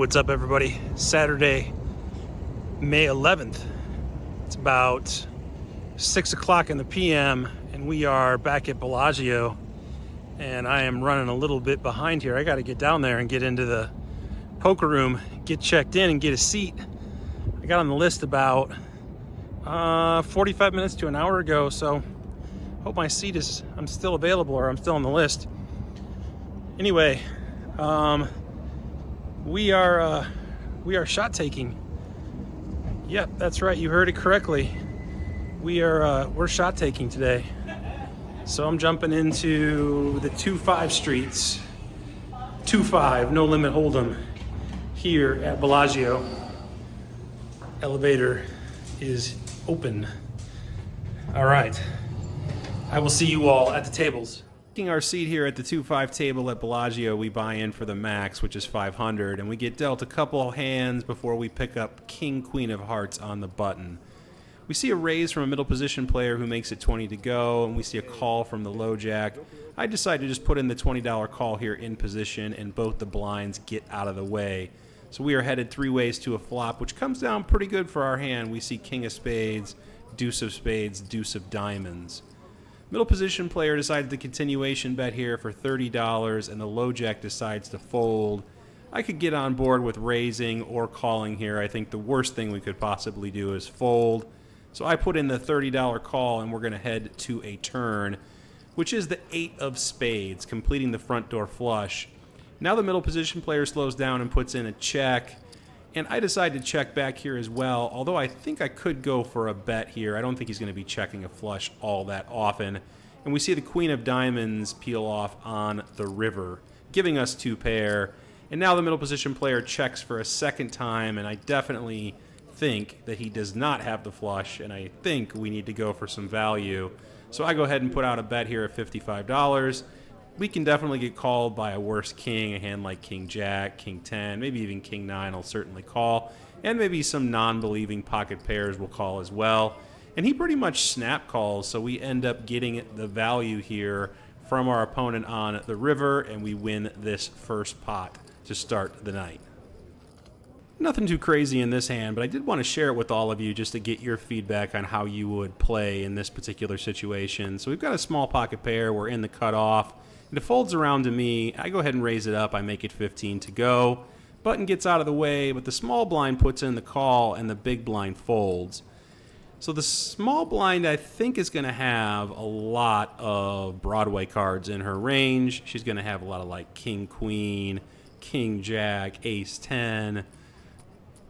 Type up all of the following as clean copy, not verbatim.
what's up everybody? Saturday, May 11th. It's about 6 o'clock in the PM and we are back at Bellagio, and I am running a little bit behind here. I got to get down there and get into the poker room, get checked in and get a seat. I got on the list about 45 minutes to an hour ago, so hope my seat is, I'm still available or I'm still on the list. Anyway, we are shot taking. Yep, that's right. You heard it correctly. We're shot taking today. So I'm jumping into the 2-5 streets. 2-5, no limit hold'em here at Bellagio. Elevator is open. All right. I will see you all at the tables. Taking our seat here at the 2-5 table at Bellagio, we buy in for the max, which is 500, and we get dealt a couple hands before we pick up King Queen of Hearts on the button. We see a raise from a middle position player who makes it 20 to go, and we see a call from the low jack. I decide to just put in the $20 call here in position, and both the blinds get out of the way. So we are headed 3 ways to a flop, which comes down pretty good for our hand. We see King of Spades, Deuce of Spades, Deuce of Diamonds. Middle position player decides the continuation bet here for $30, and the low jack decides to fold. I could get on board with raising or calling here. I think the worst thing we could possibly do is fold. So I put in the $30 call, and we're going to head to a turn, which is the 8 of Spades, completing the front door flush. Now the middle position player slows down and puts in a check. And I decide to check back here as well, although I think I could go for a bet here. I don't think he's going to be checking a flush all that often. And we see the Queen of Diamonds peel off on the river, giving us 2 pair. And now the middle position player checks for a second time, and I definitely think that he does not have the flush, and I think we need to go for some value. So I go ahead and put out a bet here at $55. We can definitely get called by a worse king, a hand like King Jack, King 10, maybe even King 9 will certainly call, and maybe some non-believing pocket pairs will call as well. And he pretty much snap calls, so we end up getting the value here from our opponent on the river, and we win this first pot to start the night. Nothing too crazy in this hand, but I did want to share it with all of you just to get your feedback on how you would play in this particular situation. So we've got a small pocket pair, we're in the cutoff. It folds around to me. I go ahead and raise it up. I make it 15 to go. Button gets out of the way, but the small blind puts in the call and the big blind folds. So the small blind, I think, is going to have a lot of Broadway cards in her range. She's going to have a lot of like King Queen, King Jack, Ace 10,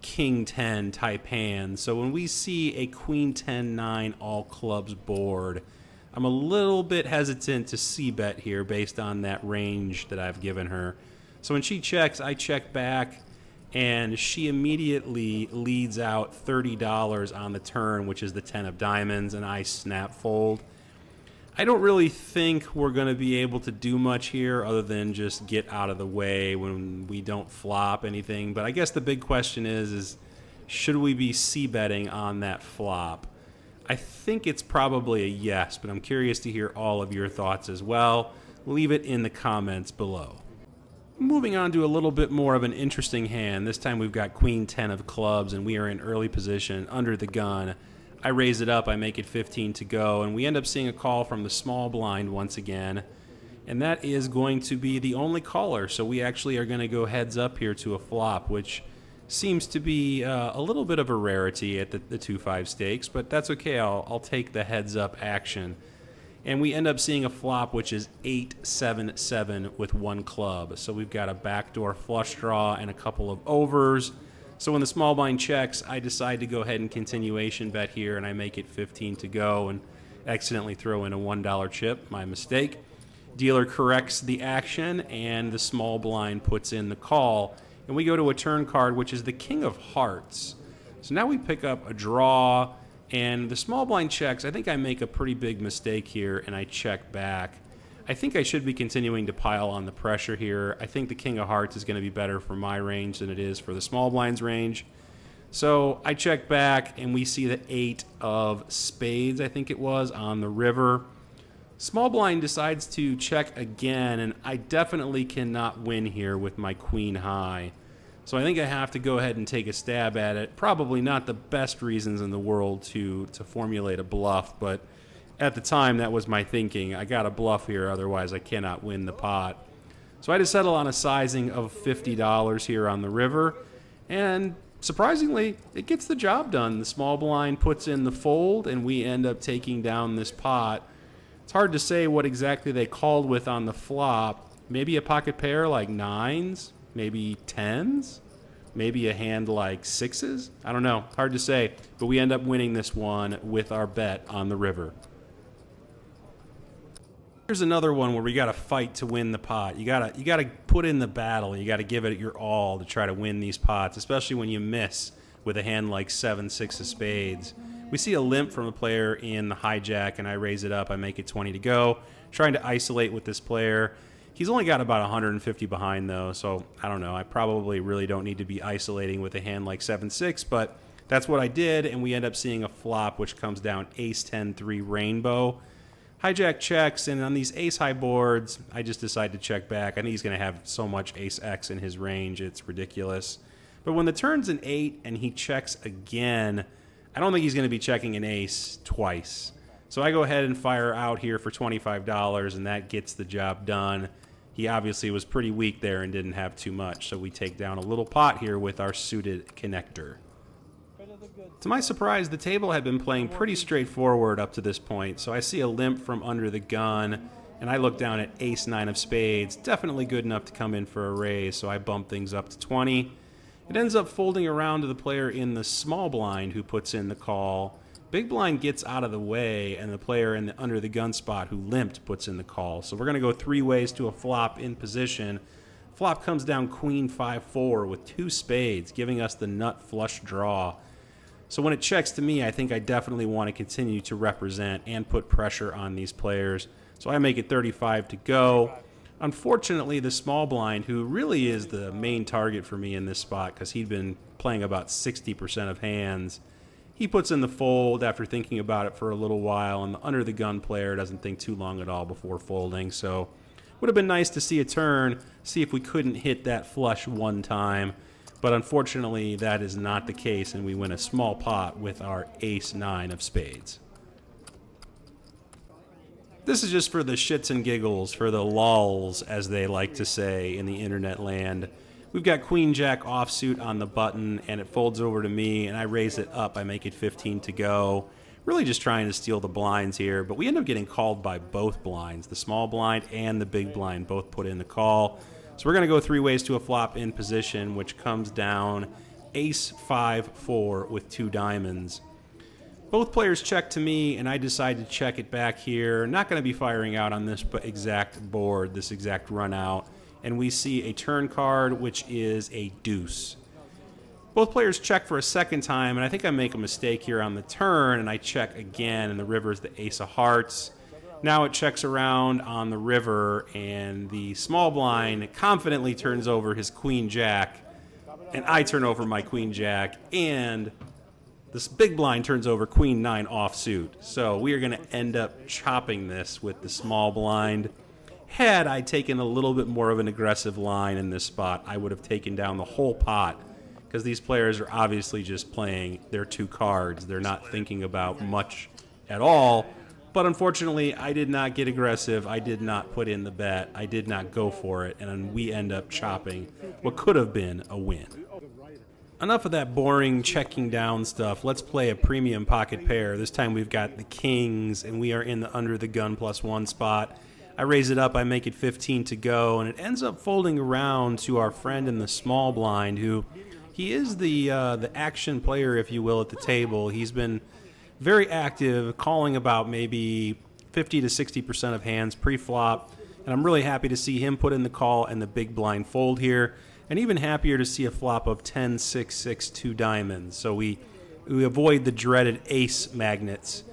King 10 type hands. So when we see a Queen 10-9 all clubs board, I'm a little bit hesitant to c-bet here based on that range that I've given her. So when she checks, I check back, and she immediately leads out $30 on the turn, which is the 10 of diamonds, and I snap fold. I don't really think we're going to be able to do much here other than just get out of the way when we don't flop anything. But I guess the big question is should we be c-betting on that flop? I think it's probably a yes, but I'm curious to hear all of your thoughts as well. Leave it in the comments below. Moving on to a little bit more of an interesting hand. This time we've got Queen 10 of clubs, and we are in early position under the gun. I raise it up, I make it 15 to go, and we end up seeing a call from the small blind once again. And that is going to be the only caller, so we actually are going to go heads up here to a flop, which seems to be a little bit of a rarity at the 2-5 stakes, but that's okay. I'll take the heads-up action. And we end up seeing a flop, which is 8-7-7 with 1 club. So we've got a backdoor flush draw and a couple of overs. So when the small blind checks, I decide to go ahead and continuation bet here, and I make it 15 to go and accidentally throw in a $1 chip. My mistake. Dealer corrects the action, and the small blind puts in the call. And we go to a turn card, which is the King of Hearts. So now we pick up a draw, and the small blind checks. I think I make a pretty big mistake here, and I check back. I think I should be continuing to pile on the pressure here. I think the King of Hearts is going to be better for my range than it is for the small blind's range. So I check back, and we see the 8 of Spades, I think it was, on the river. Small blind decides to check again, and I definitely cannot win here with my queen high. So I think I have to go ahead and take a stab at it. Probably not the best reasons in the world to formulate a bluff, but at the time that was my thinking. I got a bluff here, otherwise I cannot win the pot. So I had to settle on a sizing of $50 here on the river, and surprisingly, it gets the job done. The small blind puts in the fold, and we end up taking down this pot. It's hard to say what exactly they called with on the flop. Maybe a pocket pair like nines, maybe tens, maybe a hand like sixes. I don't know, hard to say, but we end up winning this one with our bet on the river. Here's another one where we got to fight to win the pot. You gotta put in the battle. You got to give it your all to try to win these pots, especially when you miss with a hand like 7-6 of spades. We see a limp from a player in the hijack, and I raise it up. I make it 20 to go, trying to isolate with this player. He's only got about 150 behind, though, so I don't know. I probably really don't need to be isolating with a hand like 7-6, but that's what I did, and we end up seeing a flop, which comes down ace-10-3 rainbow. Hijack checks, and on these ace-high boards, I just decide to check back. I think he's going to have so much ace-x in his range, it's ridiculous. But when the turn's an 8 and he checks again, I don't think he's going to be checking an ace twice. So I go ahead and fire out here for $25, and that gets the job done. He obviously was pretty weak there and didn't have too much, so we take down a little pot here with our suited connector. To my surprise, the table had been playing pretty straightforward up to this point, so I see a limp from under the gun, and I look down at ace-9 of spades. Definitely good enough to come in for a raise, so I bump things up to 20. It ends up folding around to the player in the small blind who puts in the call. Big blind gets out of the way, and the player in the under the gun spot who limped puts in the call. So we're going to go 3 ways to a flop in position. Flop comes down queen 5-4 with 2 spades, giving us the nut flush draw. So when it checks to me, I think I definitely want to continue to represent and put pressure on these players. So I make it 35 to go. Unfortunately, the small blind, who really is the main target for me in this spot because he'd been playing about 60% of hands, he puts in the fold after thinking about it for a little while, and the under the gun player doesn't think too long at all before folding. So would have been nice to see a turn, see if we couldn't hit that flush one time. But unfortunately, that is not the case, and we win a small pot with our ace-9 of spades. This is just for the shits and giggles, for the lulls, as they like to say in the internet land. We've got queen-jack offsuit on the button, and it folds over to me, and I raise it up. I make it 15 to go. Really just trying to steal the blinds here, but we end up getting called by both blinds. The small blind and the big blind both put in the call. So we're going to go 3 ways to a flop in position, which comes down ace-5-4 with 2 diamonds. Both players check to me, and I decide to check it back here. Not going to be firing out on this exact board, this exact run out. And we see a turn card, which is a deuce. Both players check for a second time, and I think I make a mistake here on the turn, and I check again, and the river is the ace of hearts. Now it checks around on the river, and the small blind confidently turns over his queen-jack, and I turn over my queen-jack, and this big blind turns over queen-9 offsuit. So we are going to end up chopping this with the small blind. Had I taken a little bit more of an aggressive line in this spot, I would have taken down the whole pot, because these players are obviously just playing their 2 cards. They're not thinking about much at all. But unfortunately, I did not get aggressive. I did not put in the bet. I did not go for it, and we end up chopping what could have been a win. Enough of that boring checking down stuff. Let's play a premium pocket pair. This time we've got the kings, and we are in the under the gun +1 spot. I raise it up, I make it 15 to go, and it ends up folding around to our friend in the small blind, who he is the action player, if you will, at the table. He's been very active, calling about maybe 50 to 60% of hands pre-flop, and I'm really happy to see him put in the call and the big blind fold here, and even happier to see a flop of 10, 6, 6, 2 diamonds. So we avoid the dreaded ace magnets.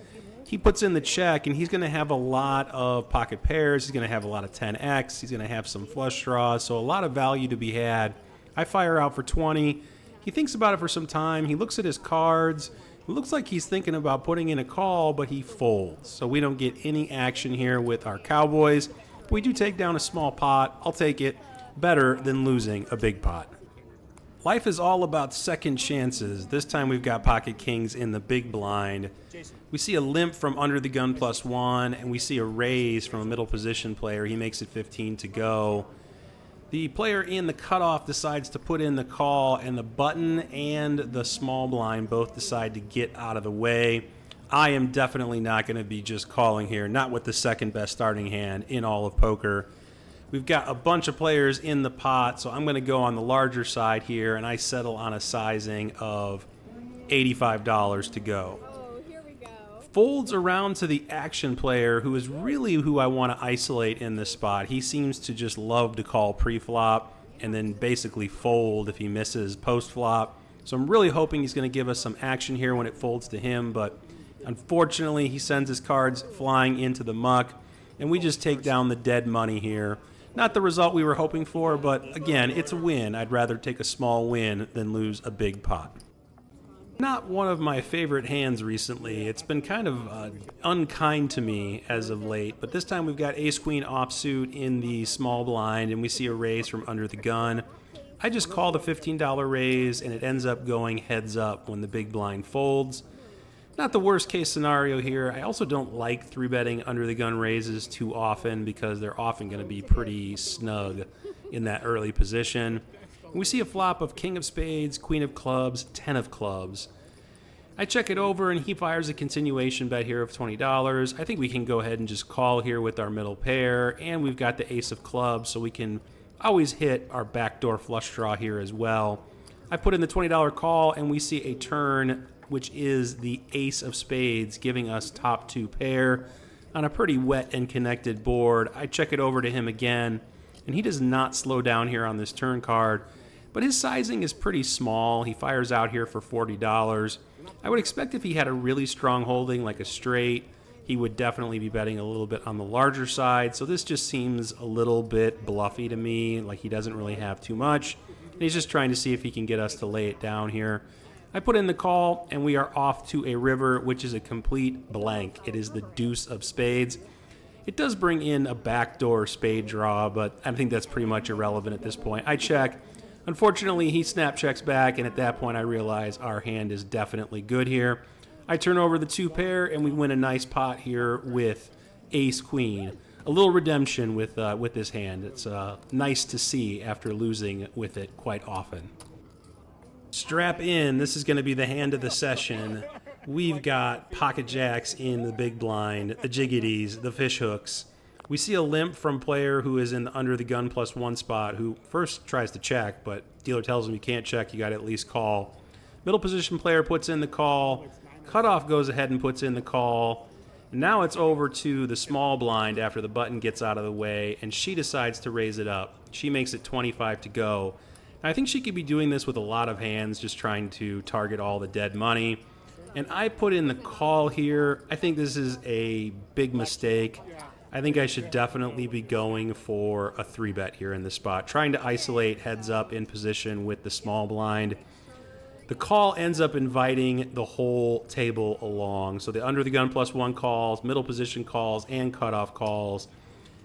He puts in the check, and he's going to have a lot of pocket pairs. He's going to have a lot of 10x. He's going to have some flush draws, so a lot of value to be had. I fire out for 20. He thinks about it for some time. He looks at his cards. It looks like he's thinking about putting in a call, but he folds. So we don't get any action here with our cowboys. We do take down a small pot. I'll take it. Better than losing a big pot. Life is all about second chances. This time we've got pocket kings in the big blind. We see a limp from under the gun +1, and we see a raise from a middle position player. He makes it 15 to go. The player in the cutoff decides to put in the call, and the button and the small blind both decide to get out of the way. I am definitely not going to be just calling here, not with the second best starting hand in all of poker. We've got a bunch of players in the pot, so I'm going to go on the larger side here, and I settle on a sizing of $85 to go. Oh, here we go. Folds around to the action player, who is really who I want to isolate in this spot. He seems to just love to call pre-flop and then basically fold if he misses post-flop. So I'm really hoping he's going to give us some action here when it folds to him, but unfortunately he sends his cards flying into the muck, and we just take down the dead money here. Not the result we were hoping for, but again, it's a win. I'd rather take a small win than lose a big pot. Not one of my favorite hands recently. It's been kind of unkind to me as of late, but this time we've got ace-queen offsuit in the small blind, and we see a raise from under the gun. I just call the $15 raise, and it ends up going heads up when the big blind folds. Not the worst case scenario here. I also don't like 3-betting under the gun raises too often because they're often going to be pretty snug in that early position. And we see a flop of king of spades, queen of clubs, 10 of clubs. I check it over and he fires a continuation bet here of $20. I think we can go ahead and just call here with our middle pair, and we've got the ace of clubs, so we can always hit our backdoor flush draw here as well. I put in the $20 call, and we see a turn, which is the ace of spades, giving us top 2 pair on a pretty wet and connected board. I check it over to him again, and he does not slow down here on this turn card, but his sizing is pretty small. He fires out here for $40. I would expect if he had a really strong holding like a straight, he would definitely be betting a little bit on the larger side, so this just seems a little bit bluffy to me, like he doesn't really have too much, and he's just trying to see if he can get us to lay it down here. I put in the call, and we are off to a river, which is a complete blank. It is the deuce of spades. It does bring in a backdoor spade draw, but I think that's pretty much irrelevant at this point. I check. Unfortunately, he snap checks back, and at that point I realize our hand is definitely good here. I turn over the 2 pair, and we win a nice pot here with ace-queen. A little redemption with this hand. It's nice to see after losing with it quite often. Strap in. This is going to be the hand of the session. We've got pocket jacks in the big blind, the jiggities, the fish hooks. We see a limp from player who is in the under the gun +1 spot, who first tries to check, but dealer tells him you can't check, you got to at least call. Middle position player puts in the call. Cutoff goes ahead and puts in the call. Now it's over to the small blind after the button gets out of the way, and she decides to raise it up. She makes it 25 to go. I think she could be doing this with a lot of hands, just trying to target all the dead money. And I put in the call here. I think this is a big mistake. I think I should definitely be going for a 3-bet here in this spot, trying to isolate heads up in position with the small blind. The call ends up inviting the whole table along. So the under the gun +1 calls, middle position calls, and cutoff calls.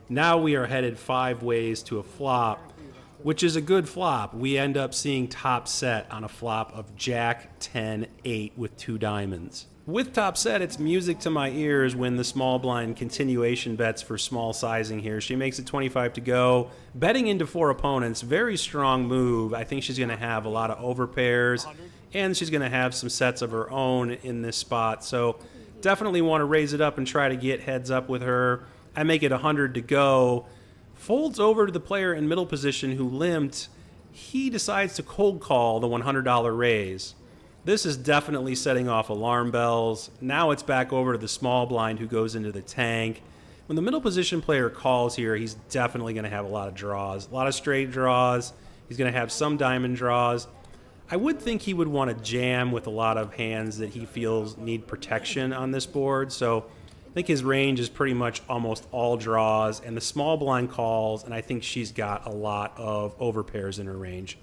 Now we are headed 5 ways to a flop, which is a good flop. We end up seeing top set on a flop of Jack 10 8 with 2 diamonds. With top set, it's music to my ears when the small blind continuation bets for small sizing here. She makes it 25 to go, betting into 4 opponents. Very strong move. I think she's going to have a lot of overpairs, and she's going to have some sets of her own in this spot. So definitely want to raise it up and try to get heads up with her. I make it 100 to go. Folds over to the player in middle position who limped. He decides to cold call the $100 raise. This is definitely setting off alarm bells. Now it's back over to the small blind who goes into the tank. When the middle position player calls here, he's definitely going to have a lot of draws, a lot of straight draws. He's going to have some diamond draws. I would think he would want to jam with a lot of hands that he feels need protection on this board. So I think his range is pretty much almost all draws, and the small blind calls, and I think she's got a lot of overpairs in her range.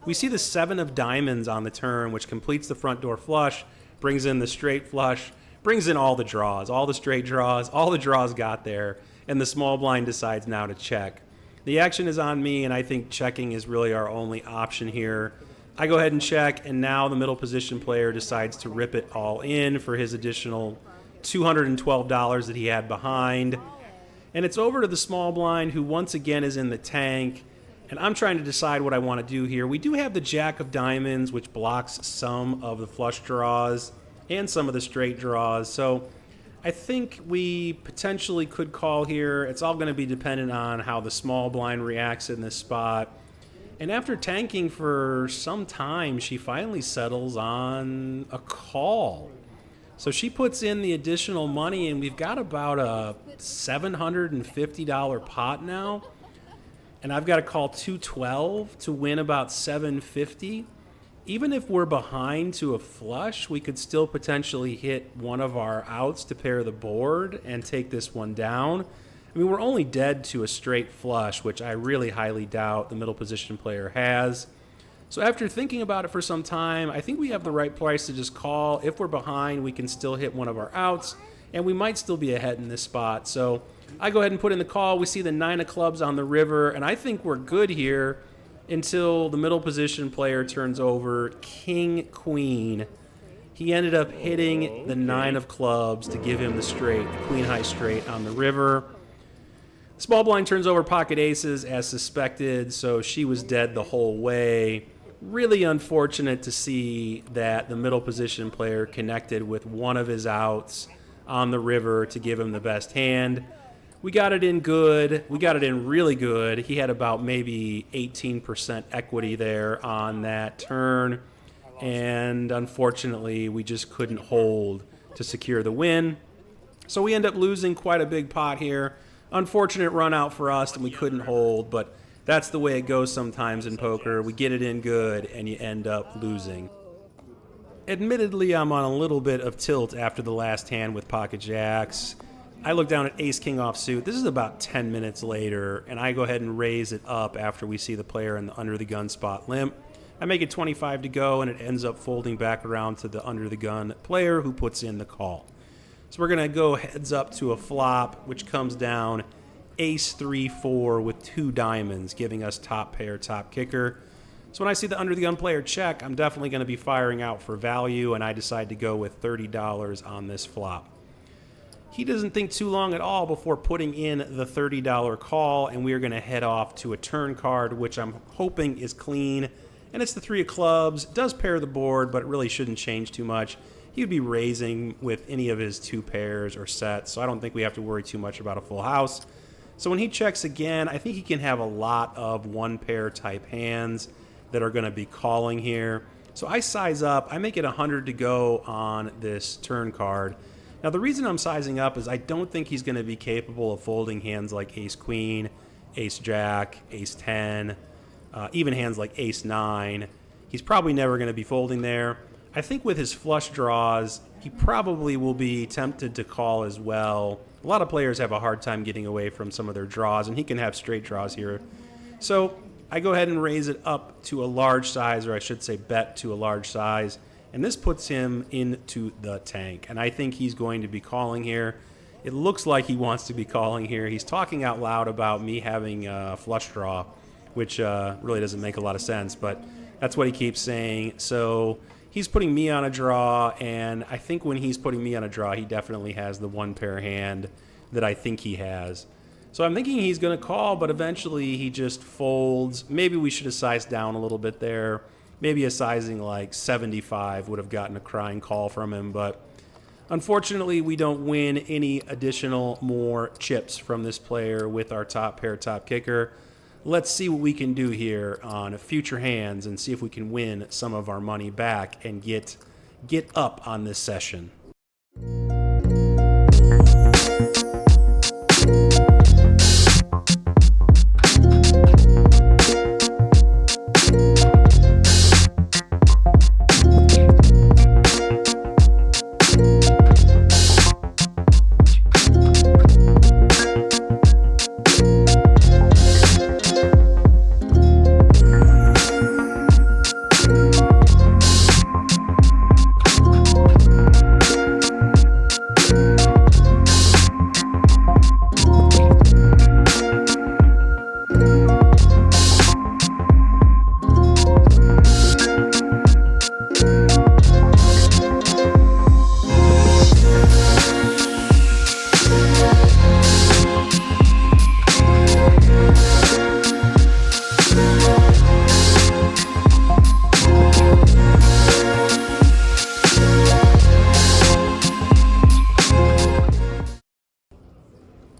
We see the 7 of diamonds on the turn, which completes the front door flush, brings in the straight flush, brings in all the draws, all the straight draws, all the draws got there, and the small blind decides now to check. The action is on me, and I think checking is really our only option here. I go ahead and check, and now the middle position player decides to rip it all in for his additional $212 that he had behind. And it's over to the small blind, who once again is in the tank. And I'm trying to decide what I want to do here. We do have the Jack of Diamonds, which blocks some of the flush draws and some of the straight draws. So I think we potentially could call here. It's all going to be dependent on how the small blind reacts in this spot. And after tanking for some time, she finally settles on a call. So she puts in the additional money, and we've got about a $750 pot now. And I've got to call 212 to win about 750. Even if we're behind to a flush, we could still potentially hit one of our outs to pair the board and take this one down. I mean, we're only dead to a straight flush, which I really highly doubt the middle position player has. So after thinking about it for some time, I think we have the right price to just call. If we're behind, we can still hit one of our outs, and we might still be ahead in this spot. So I go ahead and put in the call. We see the 9 of clubs on the river, and I think we're good here until the middle position player turns over king, queen. He ended up hitting the 9 of clubs to give him the straight, the queen high straight on the river. Small blind turns over pocket aces as suspected, so she was dead the whole way. Really unfortunate to see that the middle position player connected with one of his outs on the river to give him the best hand. We got it in good. We got it in really good. He had about maybe 18% equity there on that turn. And unfortunately, we just couldn't hold to secure the win. So we end up losing quite a big pot here. Unfortunate run out for us, and we couldn't hold. But that's the way it goes sometimes in poker. We get it in good, and you end up losing. Admittedly, I'm on a little bit of tilt after the last hand with pocket jacks. I look down at ace-king offsuit. This is about 10 minutes later, and I go ahead and raise it up after we see the player in the under-the-gun spot limp. I make it 25 to go, and it ends up folding back around to the under-the-gun player who puts in the call. So we're going to go heads up to a flop, which comes down ace-3-4 with 2 diamonds, giving us top pair, top kicker. So when I see the under-the-gun player check, I'm definitely going to be firing out for value, and I decide to go with $30 on this flop. He doesn't think too long at all before putting in the $30 call, and we are going to head off to a turn card, which I'm hoping is clean. And it's the 3 of clubs. It does pair the board, but it really shouldn't change too much. He would be raising with any of his 2 pairs or sets, so I don't think we have to worry too much about a full house. So when he checks again, I think he can have a lot of 1-pair type hands that are going to be calling here. So I size up. I make it 100 to go on this turn card. Now, the reason I'm sizing up is I don't think he's going to be capable of folding hands like ace-queen, ace-jack, ace-10, even hands like ace-9. He's probably never going to be folding there. I think with his flush draws, he probably will be tempted to call as well. A lot of players have a hard time getting away from some of their draws, and he can have straight draws here. So I go ahead and raise it up to a large size, or I should say bet to a large size. And this puts him into the tank. And I think he's going to be calling here. It looks like he wants to be calling here. He's talking out loud about me having a flush draw, which really doesn't make a lot of sense. But that's what he keeps saying. So he's putting me on a draw. And I think when he's putting me on a draw, he definitely has the 1-pair hand that I think he has. So I'm thinking he's going to call, but eventually he just folds. Maybe we should have sized down a little bit there. Maybe a sizing like 75 would have gotten a crying call from him, but unfortunately we don't win any additional more chips from this player with our top pair, top kicker. Let's see what we can do here on future hands and see if we can win some of our money back and get up on this session.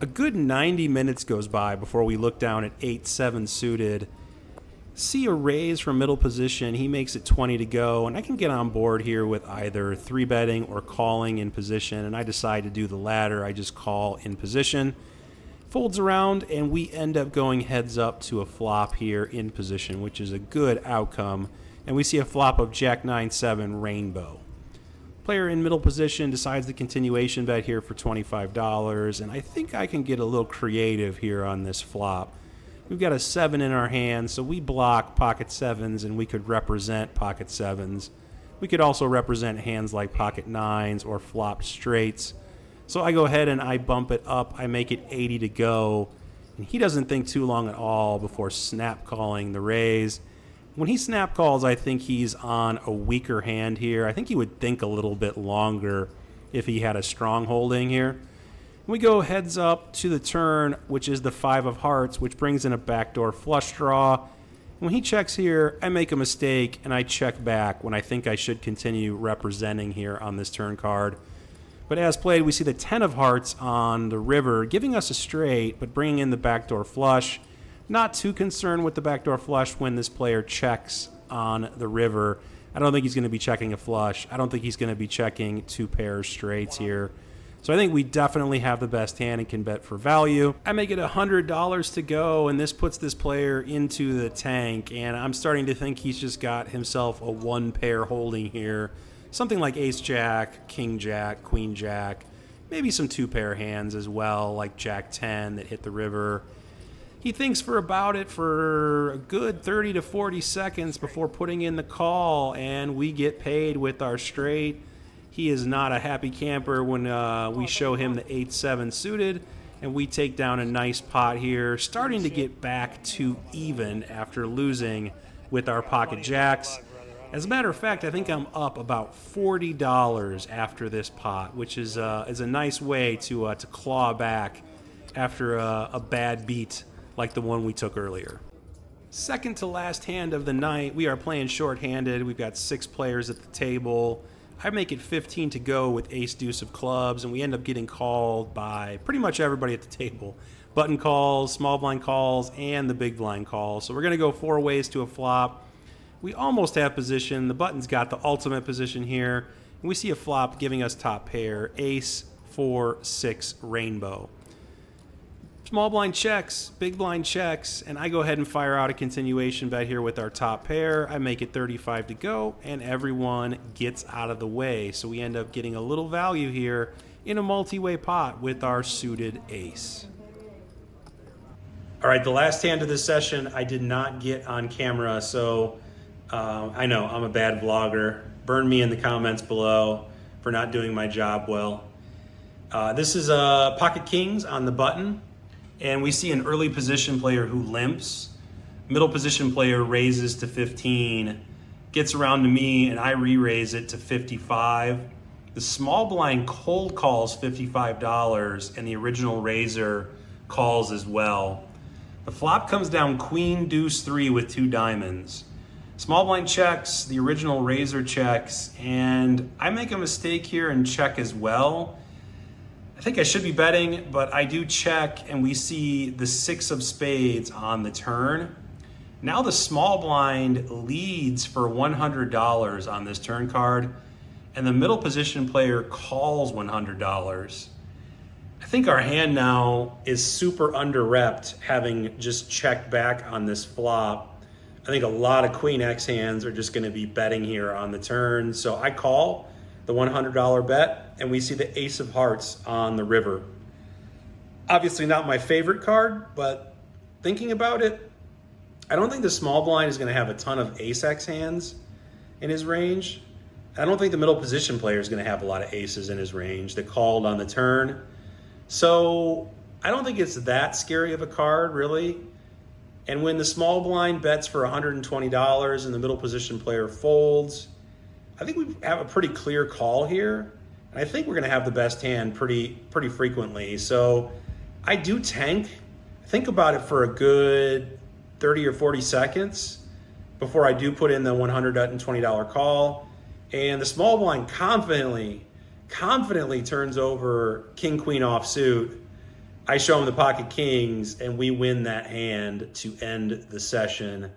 A good 90 minutes goes by before we look down at 8-7 suited. See a raise from middle position. He makes it 20 to go, and I can get on board here with either 3-betting or calling in position, and I decide to do the latter. I just call in position. Folds around, and we end up going heads up to a flop here in position, which is a good outcome. And we see a flop of Jack 9-7 rainbow. Player in middle position decides the continuation bet here for $25, and I think I can get a little creative here on this flop. We've got a 7 in our hand, so we block pocket 7s, and we could represent pocket 7s. We could also represent hands like pocket 9s or flopped straights. So I go ahead and I bump it up. I make it 80 to go, and he doesn't think too long at all before snap calling the raise. When he snap calls, I think he's on a weaker hand here. I think he would think a little bit longer if he had a strong holding here. We go heads up to the turn, which is the 5 of hearts, which brings in a backdoor flush draw. When he checks here, I make a mistake, and I check back when I think I should continue representing here on this turn card. But as played, we see the 10 of hearts on the river, giving us a straight, but bringing in the backdoor flush. Not too concerned with the backdoor flush when this player checks on the river. I don't think he's going to be checking a flush. I don't think he's going to be checking 2 pairs straights here. So I think we definitely have the best hand and can bet for value. I make it $100 to go, and this puts this player into the tank, and I'm starting to think he's just got himself a 1-pair holding here. Something like ace-jack, king-jack, queen-jack, maybe some 2-pair hands as well, like jack-10 that hit the river. He thinks about it for a good 30 to 40 seconds before putting in the call, and we get paid with our straight. He is not a happy camper when we show him the 8-7 suited, and we take down a nice pot here, starting to get back to even after losing with our pocket jacks. As a matter of fact, I think I'm up about $40 after this pot, which is a nice way to claw back after a bad beat like the one we took earlier. Second to last hand of the night, we are playing short-handed. We've got 6 players at the table. I make it 15 to go with ace-deuce of clubs, and we end up getting called by pretty much everybody at the table. Button calls, small blind calls, and the big blind calls. So we're going to go 4 ways to a flop. We almost have position. The button's got the ultimate position here. And we see a flop giving us top pair, ace, 4, 6, rainbow. Small blind checks, big blind checks, and I go ahead and fire out a continuation bet here with our top pair. I make it 35 to go, and everyone gets out of the way. So we end up getting a little value here in a multi-way pot with our suited ace. All right, the last hand of this session I did not get on camera, so I know I'm a bad vlogger. Burn me in the comments below for not doing my job well. This is pocket kings on the button. And we see an early position player who limps. Middle position player raises to 15, gets around to me, and I re-raise it to 55. The small blind cold calls $55, and the original raiser calls as well. The flop comes down queen, deuce, 3 with 2 diamonds. Small blind checks, the original raiser checks, and I make a mistake here and check as well. I think I should be betting, but I do check, and we see the 6 of spades on the turn. Now the small blind leads for $100 on this turn card, and the middle position player calls $100. I think our hand now is super under-repped, having just checked back on this flop. I think a lot of queen X hands are just gonna be betting here on the turn, so I call the $100 bet, and we see the ace of hearts on the river. Obviously not my favorite card, but thinking about it, I don't think the small blind is going to have a ton of ace X hands in his range. I don't think the middle position player is going to have a lot of aces in his range that called on the turn. So I don't think it's that scary of a card, really. And when the small blind bets for $120 and the middle position player folds, I think we have a pretty clear call here. And I think we're gonna have the best hand pretty frequently. So I do tank. Think about it for a good 30 or 40 seconds before I do put in the $120 call. And the small blind confidently turns over king, queen offsuit. I show him the pocket kings, and we win that hand to end the session.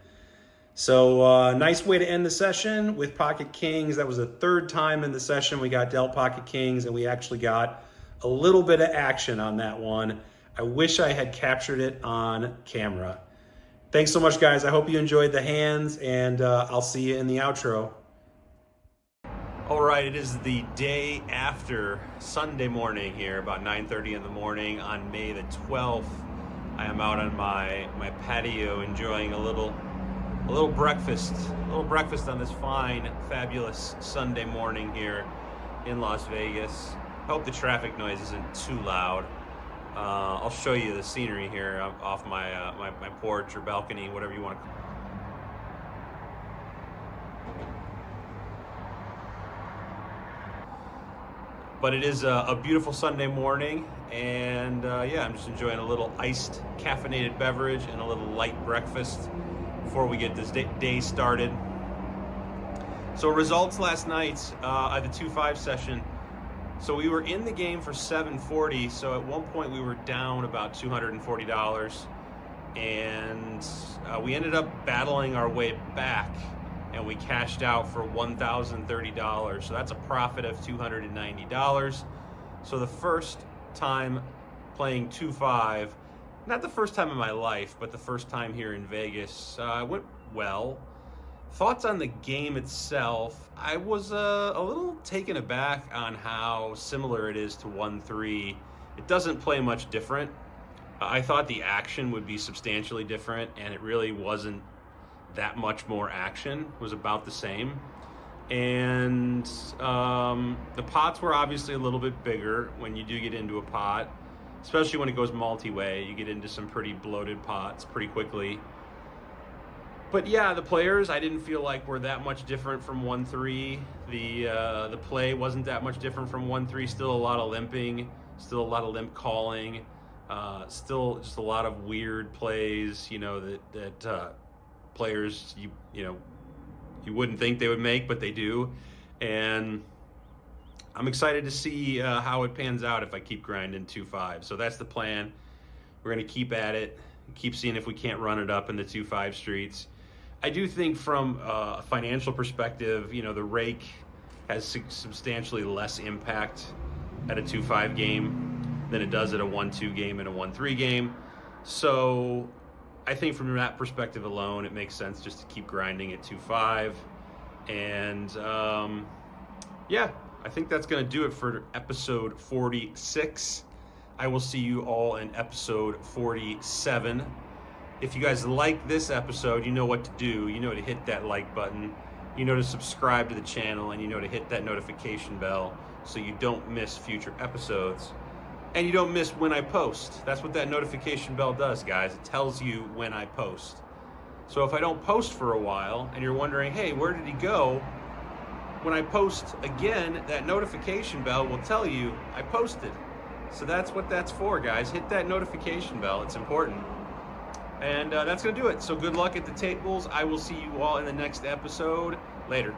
So nice way to end the session with pocket kings. That was the third time in the session we got dealt pocket kings, and we actually got a little bit of action on that one. I wish I had captured it on camera. Thanks so much, guys. I hope you enjoyed the hands, and I'll see you in the outro. All right, it is the day after Sunday morning here, about 9:30 in the morning on May the 12th. I am out on my patio enjoying a little breakfast on this fine, fabulous Sunday morning here in Las Vegas. Hope the traffic noise isn't too loud. I'll show you the scenery here off my porch or balcony, whatever you want to call it. But it is a beautiful Sunday morning, and yeah, I'm just enjoying a little iced caffeinated beverage and a little light breakfast before we get this day started. So results last night at the 2-5 session. So we were in the game for $740. So at one point we were down about $240, and we ended up battling our way back, and we cashed out for $1,030. So that's a profit of $290. So the first time playing 2-5, not the first time in my life, but the first time here in Vegas, went well. Thoughts on the game itself, I was a little taken aback on how similar it is to 1-3. It doesn't play much different. I thought the action would be substantially different, and it really wasn't that much more action. It was about the same. And the pots were obviously a little bit bigger when you do get into a pot, especially when it goes multi-way. You get into some pretty bloated pots pretty quickly. But yeah, the players, I didn't feel like were that much different from 1-3. The play wasn't that much different from 1-3. Still a lot of limping, still a lot of limp calling, still just a lot of weird plays, you know, that players you wouldn't think they would make, but they do. And I'm excited to see how it pans out if I keep grinding 2-5. So that's the plan. We're going to keep at it, keep seeing if we can't run it up in the 2-5 streets. I do think from a financial perspective, you know, the rake has substantially less impact at a 2-5 game than it does at a 1-2 game and a 1-3 game. So I think from that perspective alone, it makes sense just to keep grinding at 2-5. And yeah, I think that's going to do it for episode 46. I will see you all in episode 47. If you guys like this episode, you know what to do. You know to hit that like button. You know to subscribe to the channel, and you know to hit that notification bell so you don't miss future episodes. And you don't miss when I post. That's what that notification bell does, guys. It tells you when I post. So if I don't post for a while and you're wondering, hey, where did he go? When I post again, that notification bell will tell you I posted. So that's what that's for, guys. Hit that notification bell. It's important. And that's going to do it. So good luck at the tables. I will see you all in the next episode. Later.